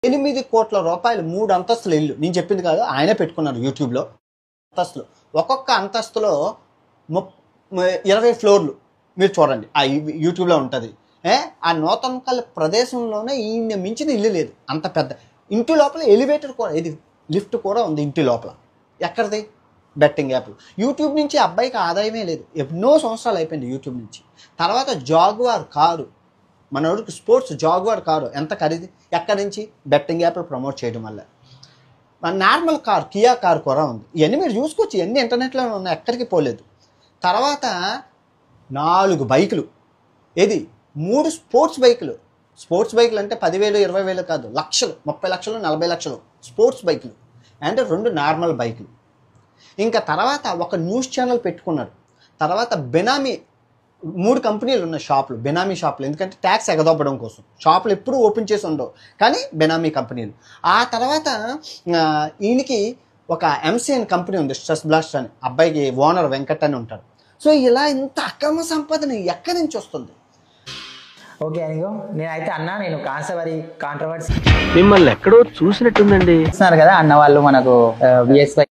8 కోట్ల రూపాయలు 3 అంతస్తుల ఇల్లు. నేను చెప్పింది కాదు, ఆయనే పెట్టుకున్నారు యూట్యూబ్లో. అంతస్తులు, ఒక్కొక్క అంతస్తులో 20 ఫ్లోర్లు. మీరు చూడండి, ఆ యూట్యూబ్లో ఉంటుంది. ఆ నూతనకల్ ప్రదేశంలోనే ఈయన మించిన ఇల్లు లేదు. అంత పెద్ద ఇంటి లోపల ఎలివేటర్ కూడా, ఇది లిఫ్ట్ కూడా ఉంది ఇంటి లోపల. ఎక్కడిది? బెట్టింగ్ యాప్లు. యూట్యూబ్ నుంచి అబ్బాయికి ఆదాయమే లేదు. ఎన్నో సంవత్సరాలు అయిపోయింది యూట్యూబ్ నుంచి. తర్వాత జాగ్వార్ కారు, మనోడికి స్పోర్ట్స్ జాగ్వార్ కారు ఎంత ఖరీదు? ఎక్కడి నుంచి? బెట్టింగ్ యాప్లు ప్రమోట్ చేయడం వల్ల. నార్మల్ కార్, కియా కార్ కూడా ఉంది. ఇవన్నీ మీరు చూసుకోవచ్చు, ఇవన్నీ ఇంటర్నెట్లోనే ఉన్నాయి, ఎక్కడికి పోలేదు. తర్వాత 4 బైకులు, ఏది 3 స్పోర్ట్స్ బైకులు. స్పోర్ట్స్ బైకులు అంటే 10,000 20,000 కాదు, లక్షలు, 30 లక్షలు 40 లక్షలు స్పోర్ట్స్ బైకులు. అంటే 2 నార్మల్ బైకులు. ఇంకా తర్వాత ఒక న్యూస్ ఛానల్ పెట్టుకున్నాడు. తర్వాత బెనామీ 3 కంపెనీలు ఉన్నాయి షాపులు, బెనామీ షాపులు. ఎందుకంటే ట్యాక్స్ ఎగదొబ్బడం కోసం షాపులు ఎప్పుడూ ఓపెన్ చేసి ఉండవు, కానీ బెనామీ కంపెనీలు. ఆ తర్వాత ఈయనకి ఒక ఎంసీఎన్ కంపెనీ ఉంది, స్ట్రెస్ బ్లాస్ట్ అని. అబ్బాయికి ఓనర్ వెంకట్ అని ఉంటాడు. సో ఇలా ఇంత అక్రమ సంపాదన ఎక్కడి నుంచి వస్తుంది? ఓకే అనిగో, నేనైతే నేను కాంసవరి కాంట్రవర్సీ మిమ్మల్ని ఎక్కడో చూసినట్టుందండి కదా అన్న వాళ్ళు మనకు బిఎస్వై